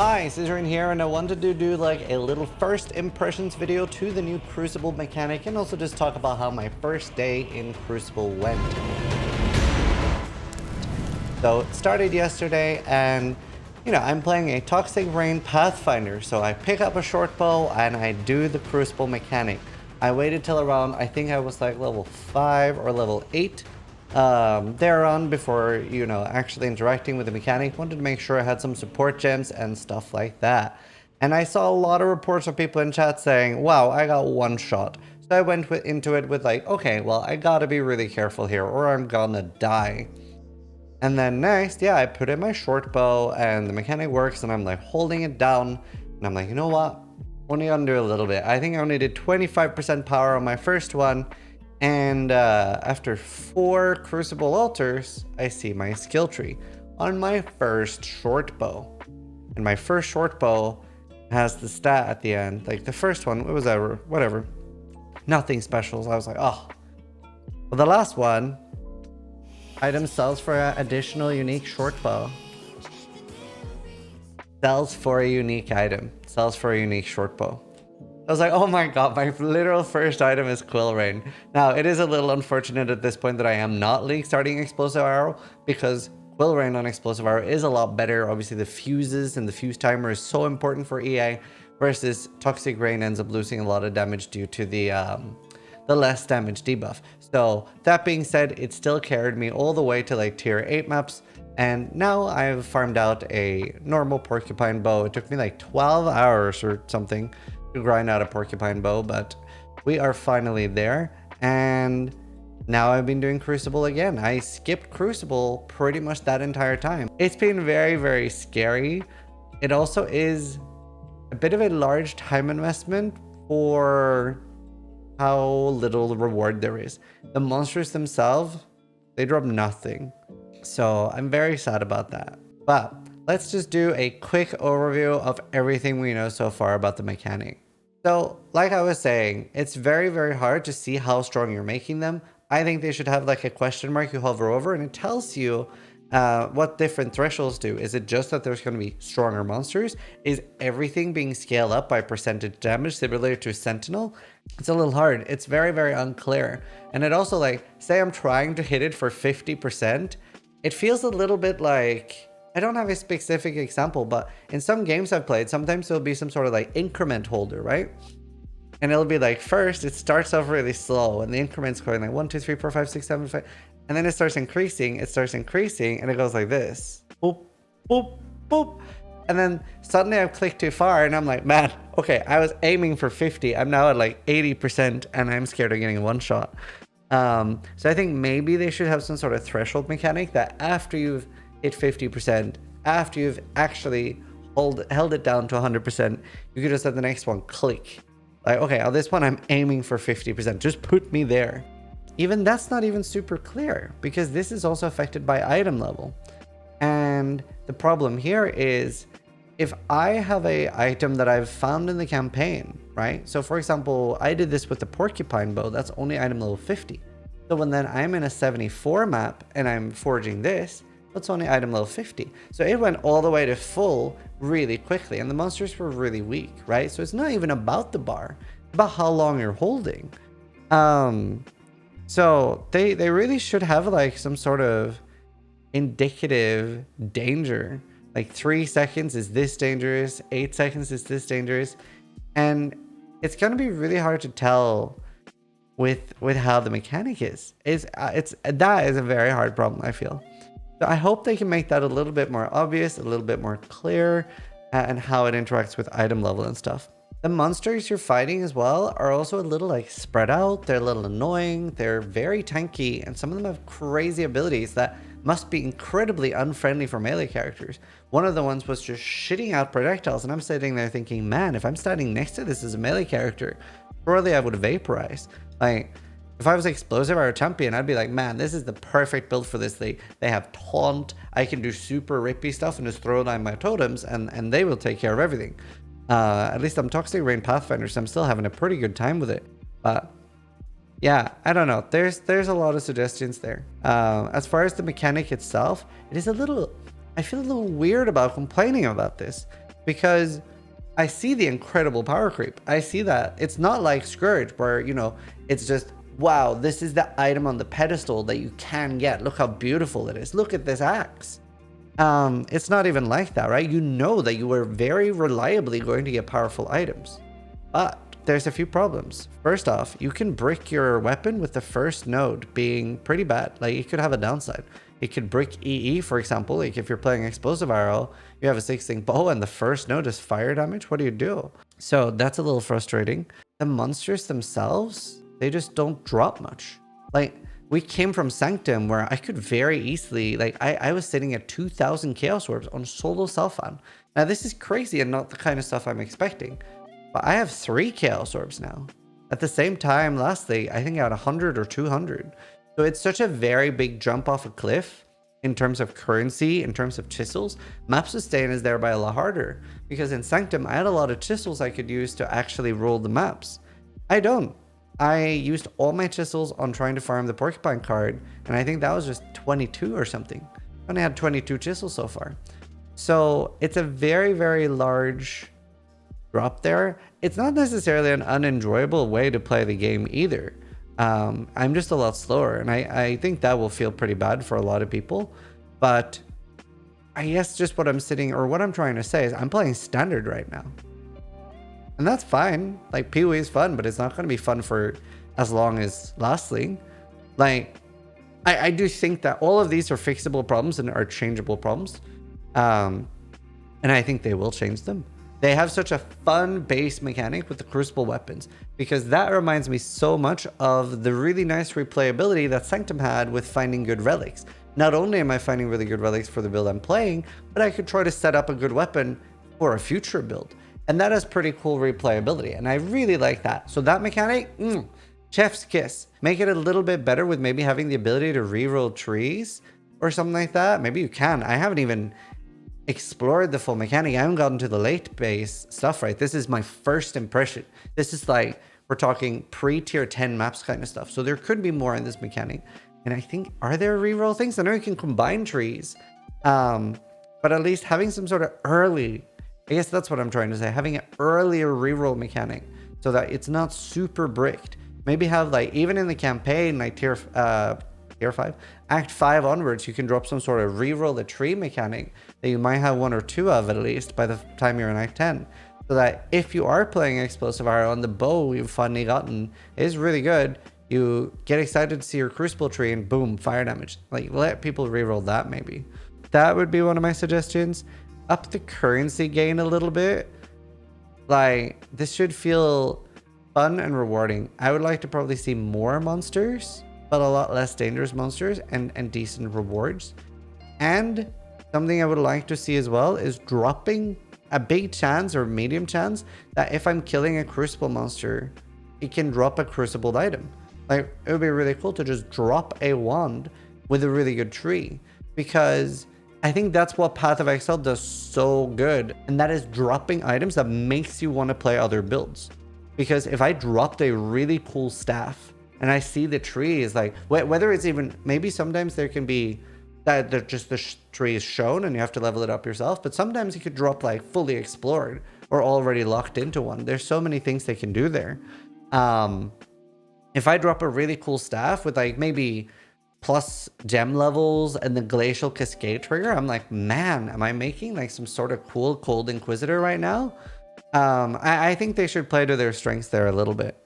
Hi, Zizaran here, and I wanted to do like a little first impressions video to the new Crucible mechanic and also just talk about how my first day in Crucible went. So it started yesterday and I'm playing a Toxic Rain Pathfinder, so I pick up a short bow and I do the Crucible mechanic. I waited till around, I think I was like level 5 or level 8 thereon before, actually interacting with the mechanic. Wanted to make sure I had some support gems and stuff like that. And I saw a lot of reports of people in chat saying, wow, I got one shot. So I went into it with like, okay, well, I gotta be really careful here or I'm gonna die. And then next, I put in my short bow and the mechanic works and I'm like holding it down. And I'm like, you know what? Only gonna do a little bit. I think I only did 25% power on my first one. And after 4 Crucible altars, I see my skill tree on my first short bow. And my first short bow has the stat at the end. Like the first one, it was whatever. Nothing special. So I was like, oh. Well, the last one, item sells for an additional unique short bow. Sells for a unique item. Sells for a unique short bow. I was like, oh my god, my literal first item is Quill Rain. Now, it is a little unfortunate at this point that I am not league starting Explosive Arrow, because Quill Rain on Explosive Arrow is a lot better. Obviously, the fuses and the fuse timer is so important for EA, versus Toxic Rain ends up losing a lot of damage due to the less damage debuff. So, that being said, it still carried me all the way to like tier 8 maps, and now I've farmed out a normal Porcupine Bow. It took me like 12 hours or something to grind out a Porcupine Bow, but we are finally there. And now I've been doing Crucible again. I skipped Crucible pretty much that entire time. It's been very, very scary. It also is a bit of a large time investment for how little reward there is. The monsters themselves, they drop nothing. So I'm very sad about that. But let's just do a quick overview of everything we know so far about the mechanic. So, like I was saying, it's very, very hard to see how strong you're making them. I think they should have like a question mark you hover over and it tells you what different thresholds do. Is it just that there's going to be stronger monsters? Is everything being scaled up by percentage damage similar to Sentinel? It's a little hard. It's very, very unclear. And it also, like, say I'm trying to hit it for 50%, it feels a little bit like, I don't have a specific example, but in some games I've played, sometimes there'll be some sort of like increment holder, right? And it'll be like, first it starts off really slow and the increment's going like 1, 2, 3, 4, 5, 6, 7, 5. And then it starts increasing, and it goes like this. Boop, boop, boop. And then suddenly I've clicked too far and I'm like, man, okay, I was aiming for 50. I'm now at like 80% and I'm scared of getting one shot. So I think maybe they should have some sort of threshold mechanic that after you've hit 50%, after you've actually held it down to 100%, you could just let the next one click. Like, okay, on this one, I'm aiming for 50%. Just put me there. Even that's not even super clear because this is also affected by item level. And the problem here is if I have a item that I've found in the campaign, right? So for example, I did this with the Porcupine Bow. That's only item level 50. So when then I'm in a 74 map and I'm forging this, that's only item level 50. So it went all the way to full really quickly and the monsters were really weak, right? So it's not even about the bar, it's about how long you're holding. So they really should have like some sort of indicative danger. Like 3 seconds is this dangerous, 8 seconds is this dangerous. And it's gonna be really hard to tell with how the mechanic is. That is a very hard problem, I feel. So I hope they can make that a little bit more obvious, a little bit more clear, and how it interacts with item level and stuff. The monsters you're fighting as well are also a little like spread out. They're a little annoying. They're very tanky, and some of them have crazy abilities that must be incredibly unfriendly for melee characters. One of the ones was just shitting out projectiles, and I'm sitting there thinking, man, if I'm standing next to this as a melee character, surely I would vaporize. Like, if I was Explosive Arrow champion, I'd be like, man, this is the perfect build for this. They have taunt. I can do super rippy stuff and just throw down my totems and they will take care of everything. At least I'm Toxic Rain Pathfinder, so I'm still having a pretty good time with it. But yeah, I don't know. There's a lot of suggestions there. As far as the mechanic itself, it is a little, I feel a little weird about complaining about this because I see the incredible power creep. I see that it's not like Scourge where, you know, it's just, wow, this is the item on the pedestal that you can get. Look how beautiful it is. Look at this axe. It's not even like that, right? You know that you are very reliably going to get powerful items. But there's a few problems. First off, you can brick your weapon with the first node being pretty bad. Like, it could have a downside. It could brick EE, for example. Like, if you're playing explosive arrow, you have a 6-thing bow and the first node is fire damage. What do you do? So that's a little frustrating. The monsters themselves, they just don't drop much. Like, we came from Sanctum where I could very easily, like, I was sitting at 2,000 Chaos Orbs on solo Selfan. Now, this is crazy and not the kind of stuff I'm expecting. But I have 3 Chaos Orbs now. At the same time, lastly, I think I had 100 or 200. So it's such a very big jump off a cliff in terms of currency, in terms of chisels. Map sustain is thereby a lot harder. Because in Sanctum, I had a lot of chisels I could use to actually roll the maps. I don't. I used all my chisels on trying to farm the Porcupine card. And I think that was just 22 or something. I only had 22 chisels so far. So it's a very, very large drop there. It's not necessarily an unenjoyable way to play the game either. I'm just a lot slower, and I think that will feel pretty bad for a lot of people. But I guess just what I'm trying to say is I'm playing standard right now. And that's fine. Like, PoE is fun, but it's not going to be fun for as long as Last League. Like, I do think that all of these are fixable problems and are changeable problems. And I think they will change them. They have such a fun base mechanic with the Crucible weapons, because that reminds me so much of the really nice replayability that Sanctum had with finding good relics. Not only am I finding really good relics for the build I'm playing, but I could try to set up a good weapon for a future build. And that has pretty cool replayability, and I really like that. So that mechanic, chef's kiss. Make it a little bit better with maybe having the ability to reroll trees or something like that. Maybe you can. I haven't even explored the full mechanic. I haven't gotten to the late base stuff, right? This is my first impression. This is like, we're talking pre-tier 10 maps kind of stuff. So there could be more in this mechanic. And I think, are there reroll things? I know you can combine trees. But at least having some sort of early, I guess that's what I'm trying to say, having an earlier reroll mechanic so that it's not super bricked. Maybe have, like, even in the campaign, like tier 5, Act 5 onwards, you can drop some sort of reroll the tree mechanic that you might have 1 or 2 of at least by the time you're in Act 10. So that if you are playing Explosive Arrow and the bow you've finally gotten is really good, you get excited to see your Crucible tree and boom, fire damage. Like, let people reroll that maybe. That would be one of my suggestions. Up the currency gain a little bit. Like, this should feel fun and rewarding. I would like to probably see more monsters, but a lot less dangerous monsters and decent rewards. And something I would like to see as well is dropping a big chance or medium chance that if I'm killing a Crucible monster, it can drop a Crucibled item. Like, it would be really cool to just drop a wand with a really good tree, because I think that's what Path of Exile does so good, and that is dropping items that makes you want to play other builds. Because if I dropped a really cool staff and I see the tree is like, whether it's even, maybe sometimes there can be that just the tree is shown and you have to level it up yourself, but sometimes you could drop like fully explored or already locked into one. There's so many things they can do there. If I drop a really cool staff with like maybe plus gem levels and the Glacial Cascade trigger, I'm like, man, am I making like some sort of cool Cold Inquisitor right now? I think they should play to their strengths there a little bit.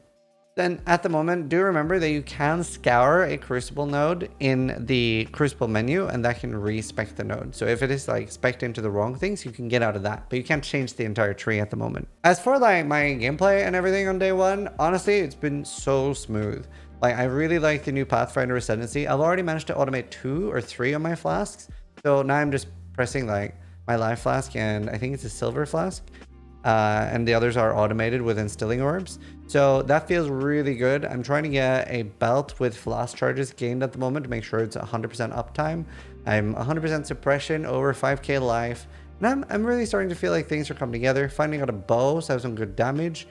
Then at the moment, do remember that you can scour a Crucible node in the Crucible menu, and that can re-spec the node. So if it is like spec'd into the wrong things, you can get out of that, but you can't change the entire tree at the moment. As for like my gameplay and everything on day one, honestly, it's been so smooth. Like, I really like the new Pathfinder Ascendancy. I've already managed to automate 2 or 3 of my flasks. So now I'm just pressing like my live flask, and I think it's a silver flask. And the others are automated with instilling orbs. So that feels really good. I'm trying to get a belt with flask charges gained at the moment to make sure it's 100% uptime. I'm 100% suppression, over 5k life. And I'm really starting to feel like things are coming together. Finding out a bow, so I have some good damage.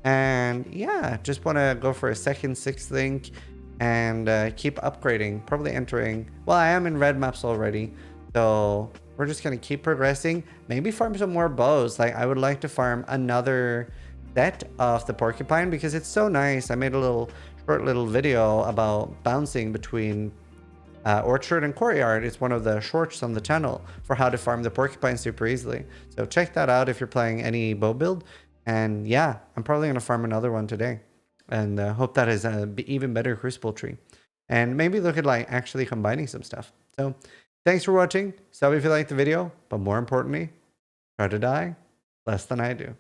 And yeah, just want to go for a second 6th link and keep upgrading. Probably entering, well, I am in red maps already. So we're just going to keep progressing. Maybe farm some more bows. Like, I would like to farm another set of the porcupine because it's so nice. I made a short little video about bouncing between Orchard and Courtyard. It's one of the shorts on the channel for how to farm the porcupine super easily. So check that out if you're playing any bow build. And yeah, I'm probably going to farm another one today. And hope that is an even better Crucible tree. And maybe look at like actually combining some stuff. So thanks for watching. Sub if you liked the video. But more importantly, try to die less than I do.